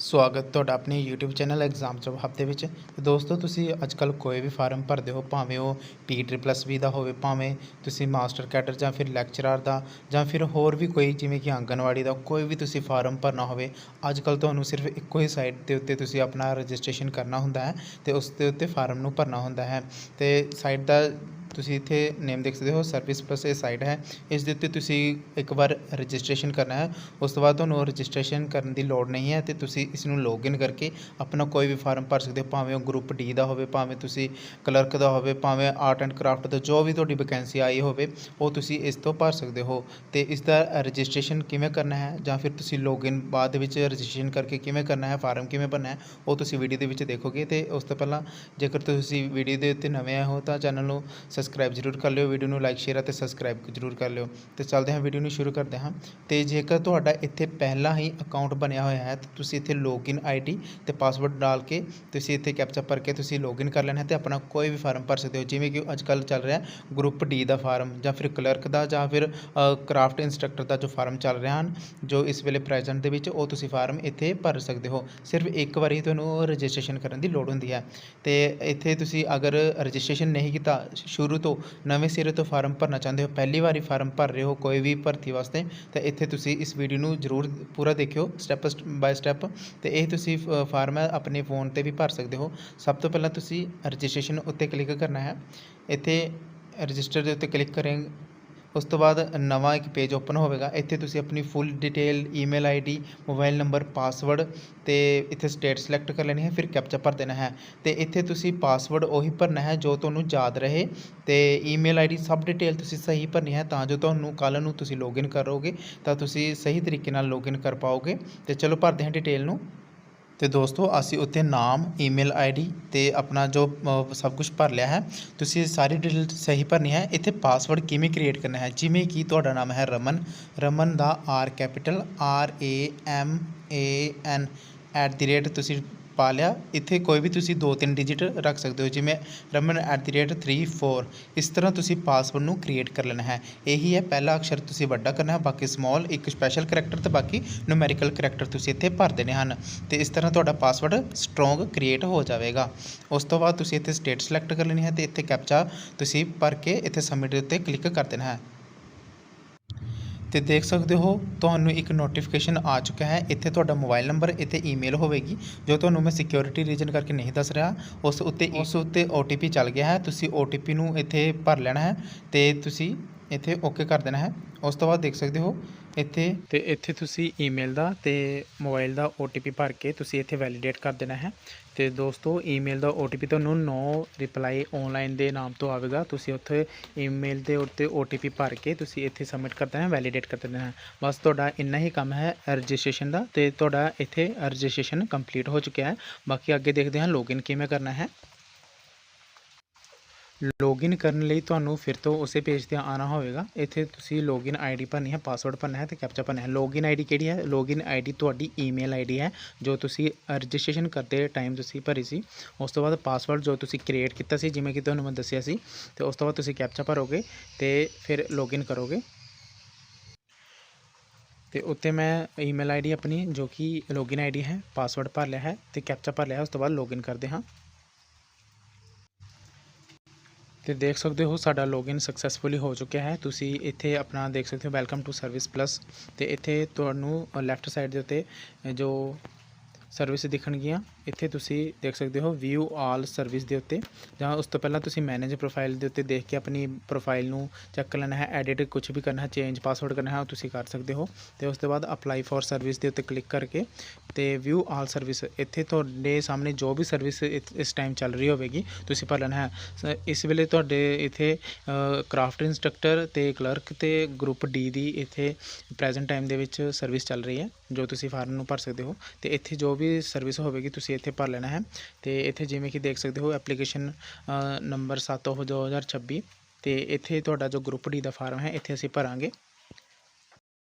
स्वागत तुहाडा अपने यूट्यूब चैनल एग्जाम जवाब ਦੇ ਵਿੱਚ ਦੋਸਤੋ ਤੁਸੀਂ ਅੱਜਕੱਲ ਕੋਈ ਵੀ ਫਾਰਮ ਭਰਦੇ ਹੋ ਭਾਵੇਂ ਉਹ PEE+B ਦਾ ਹੋਵੇ ਭਾਵੇਂ ਤੁਸੀਂ ਮਾਸਟਰ ਕੈਡਰ ਜਾਂ ਫਿਰ ਲੈਕਚਰਰ ਦਾ ਜਾਂ ਫਿਰ ਹੋਰ ਵੀ ਕੋਈ ਜਿਵੇਂ ਕਿ ਆਂਗਨਵਾੜੀ ਦਾ ਕੋਈ ਵੀ ਤੁਸੀਂ ਫਾਰਮ ਭਰਨਾ ਹੋਵੇ ਅੱਜਕੱਲ ਤੁਹਾਨੂੰ ਸਿਰਫ ਇੱਕੋ ਹੀ ਸਾਈਟ ਦੇ ਉੱਤੇ ਤੁਸੀਂ ਆਪਣਾ ਰਜਿਸਟ੍ਰੇਸ਼ਨ ਕਰਨਾ ਹੁੰਦਾ ਹੈ ਤੇ ਉਸ ਦੇ ਉੱਤੇ ਫਾਰਮ ਨੂੰ ਭਰਨਾ ਹੁੰਦਾ ਹੈ ਤੇ ਸਾਈਟ ਦਾ ਤੁਸੀਂ ਇੱਥੇ ਨੇਮ ਦੇਖ ਸਕਦੇ ਹੋ ਸਰਵਿਸ ਪਲੱਸ ਇਹ ਸਾਈਟ ਹੈ। ਇਸ ਦੇ ਉੱਤੇ ਤੁਸੀਂ ਇੱਕ ਵਾਰ ਰਜਿਸਟ੍ਰੇਸ਼ਨ ਕਰਨਾ ਹੈ, ਉਸ ਤੋਂ ਬਾਅਦ ਤੁਹਾਨੂੰ ਰਜਿਸਟ੍ਰੇਸ਼ਨ ਕਰਨ ਦੀ ਲੋੜ ਨਹੀਂ ਹੈ ਤੇ ਤੁਸੀਂ ਇਸ ਨੂੰ ਲੌਗਇਨ ਕਰਕੇ ਆਪਣਾ ਕੋਈ ਵੀ ਫਾਰਮ ਭਰ ਸਕਦੇ ਹੋ, ਭਾਵੇਂ ਉਹ ਗਰੁੱਪ ਡੀ ਦਾ ਹੋਵੇ, ਭਾਵੇਂ ਤੁਸੀਂ ਕਲਰਕ ਦਾ ਹੋਵੇ, ਭਾਵੇਂ ਆਰਟ ਐਂਡ ਕਰਾਫਟ ਦਾ ਜੋ ਵੀ ਤੁਹਾਡੀ ਵੈਕੈਂਸੀ ਆਈ ਹੋਵੇ ਉਹ ਤੁਸੀਂ ਇਸ ਤੋਂ ਭਰ ਸਕਦੇ ਹੋ। ਤੇ ਇਸ ਦਾ ਰਜਿਸਟ੍ਰੇਸ਼ਨ ਕਿਵੇਂ ਕਰਨਾ ਹੈ ਜਾਂ ਫਿਰ ਤੁਸੀਂ ਲੌਗਇਨ ਬਾਅਦ ਦੇ ਵਿੱਚ ਰਜਿਸਟ੍ਰੇਸ਼ਨ ਕਰਕੇ ਕਿਵੇਂ ਕਰਨਾ ਹੈ, ਫਾਰਮ ਕਿਵੇਂ ਭਰਨਾ ਹੈ, ਉਹ ਤੁਸੀਂ ਵੀਡੀਓ ਦੇ ਵਿੱਚ ਦੇਖੋਗੇ। ਤੇ ਉਸ ਤੋਂ ਪਹਿਲਾਂ ਜੇਕਰ ਤੁਸੀਂ ਵੀਡੀਓ ਦੇ ਉੱਤੇ ਨਵੇਂ ਆਏ ਹੋ ਤਾਂ ਚੈਨਲ ਨੂੰ ਸਬਸਕ੍ਰਾइब जरूर कर लियो, वीडियो में लाइक शेयर और सबसक्राइब जरूर कर लियो। तो चलते हैं वीडियो में शुरू करते हैं। तो जेकर तुहाडा इत्थे पहला ही अकाउंट बनया होया है तो तुसीं इत्थे लॉगिन ID ते पासवर्ड डाल के तुसीं इत्थे कैप्चा भर के तुसीं लॉगिन कर लेना है तो अपना कोई भी फार्म भर सकते हो। जिवें कि अजकल चल रहा है ग्रुप डी का फार्म या फिर क्लर्क का या फिर क्राफ्ट इंस्ट्रक्टर का जो फार्म चल रहे हैं जो इस वेले प्रेजेंट दे विच ਉਹ ਤੁਸੀਂ फार्म इत्थे भर सकते हो। सिर्फ एक बार ही तुहानूं रजिस्ट्रेशन करन दी लोड़ हुंदी है। तो इत्थे तुसीं अगर रजिस्ट्रेशन नहीं कीता शुरू तो नवें सिरे तो फार्म भरना चाहते हो, पहली बारी फार्म भर रहे हो कोई भी भर्ती वास्ते तो इत्थे तुसी इस वीडियो नूं जरूर पूरा देखियो स्टैप बाय स्टैप। तो यह तुसी फार्म है अपने फोन पर भी भर सकते हो। सब तो पहला तुसी रजिस्ट्रेशन उत्ते क्लिक करना है, इत्थे रजिस्टर के उत्ते क्लिक करें, उस तो बाद नवा एक पेज ओपन होगा। इत्थे तुसी अपनी full detail email ID mobile number password तो इत्थे स्टेट सिलेक्ट कर लेनी है, फिर कैप्चा भर देना है। तो इत्थे तुसी पासवर्ड उही भरना है जो तुहानूं याद रहे तो ईमेल ID सब डिटेल तुसी सही भरनी है तां जो तुहानूं कल नूं तुसी लॉगिन करोगे तो तुसी सही तरीके नाल लॉगिन कर पाओगे। तो चलो भरते हैं डिटेल नूं। तो दोस्तों असी उत्ते नाम ईमेल ID तो अपना जो सब कुछ भर लिया है, तुसी सारी डिटेल सही भरनी है। इत्थे पासवर्ड किवें क्रिएट करना है, जिमें कि तुहाडा नाम है रमन, रमन दा R कैपिटल RAMAN @ तुसी पा लिया। इत्थे कोई भी तुसी 2-3 डिजिट रख सकते हो, जिमें रमन @34 इस तरह तुसी पासवर्ड नूं क्रिएट कर लेना है। यही है पहला अक्षर तुसी वड्डा करना है, बाकी स्मॉल, एक स्पैशल करैक्टर तो बाकी न्यूमैरिकल करैक्टर तुसी इत्थे भर देने हैं। तो इस तरह तुहाडा पासवर्ड स्ट्रोंग क्रिएट हो जाएगा। उस तो बाद तुसी इत्थे स्टेट सिलेक्ट कर लेनी है तो इत्थे कैप्चा तुसी भर के इत्थे सबमिट दे उत्ते क्लिक कर देना है। तो देख सकते हो तुहानूं एक नोटिफिकेशन आ चुका है। इत्थे तुहाडा मोबाइल नंबर इत्थे ईमेल होगी जो तुहानूं मैं सिक्योरिटी रीजन करके नहीं दस रहा, उस उत्ते OTP चल गया है। तुसी OTP नूं इत्थे भर लेना है तो तुसी इत्थे ओके कर देना है। उस तो बाद देख सकते हो इत्थे तुसी ईमेल दा ते मोबाइल दा OTP भर के तुसी इत्थे वैलीडेट कर देना है। तो दोस्तों ईमेल दा OTP तुहानूं नो रिप्लाई ऑनलाइन दे नाम तो आएगा, तुसी उत्थे ईमेल दे उत्ते OTP भर के तुसी इत्थे सबमिट कर देना है, वैलीडेट कर देना है। बस तुहाडा इन्ना ही काम है रजिस्ट्रेशन दा ते तुहाडा इत्थे रजिस्ट्रेशन कंप्लीट हो चुका है। बाकी अगे देखते हैं लॉगिन किवें करना है। लॉगिन करने लिए तुहानूं फिर तो उस पेज पर आना होगा। इत्थे तुसी लॉगिन ID भरनी है, पासवर्ड भरना है तो कैप्चा भरना है। लॉगिन ID किहड़ी है? लॉगिन ID तुहाडी ईमेल ID है जो तुसी रजिस्ट्रेशन करते टाइम तुसी भरी सी। उस तो बाद पासवर्ड जो तुसी क्रिएट किया सी, जिवें कि तुहानूं मैं दस्सिया सी। तो उस तो बाद तुसी कैप्चा भरोगे तो फिर लॉगिन करोगे। तो उत्ते मैं ईमेल ID अपनी जो कि लॉगिन ID है, पासवर्ड भर लिया है तो कैप्चा भर लिया है। उस तो बाद लॉगिन करते हाँ। तो देख सकते हो साडा लॉगिन सक्सैसफुली हो चुका है। तुसी इत्थे अपना देख सकते हो वेलकम टू सर्विस प्लस। तो इत्थे तुहानूं लैफ्ट साइड के उत्ते जो सर्विस दिखणगियां इत्थे तुसी देख सकते हो व्यू आल सर्विस के उत्ते, जहाँ उस तो पहला तुसी मैनेज प्रोफाइल के उत्ते देख के अपनी प्रोफाइल नूं चैक कर लेना है। एडिट कुछ भी करना है, चेंज पासवर्ड करना है वो तुसी कर सकते हो। तो उस तो बाद अप्लाई फॉर सर्विस के उत्ते क्लिक करके तो व्यू आल सर्विस इत्थे तुहाडे सामने जो भी सर्विस इस टाइम चल रही होगी तुसी भर लेना है। इस वेले तुहाडे इत्थे क्राफ्ट इंस्ट्रक्टर ते क्लर्क ते ग्रुप डी दी इत्थे प्रेजेंट टाइम दे विच सर्विस चल रही है जो तुसी फार्म नूं भर सकते हो। तो इत्थे जो भी सर्विस होगी तुसी इत्थे भर लेना है। तो इत्थे जिवें कि देख सकते हो एप्लीकेशन नंबर 7/2026 तो इत्थे तुहाडा जो ग्रुप डी का फार्म है इत्थे असीं भरांगे।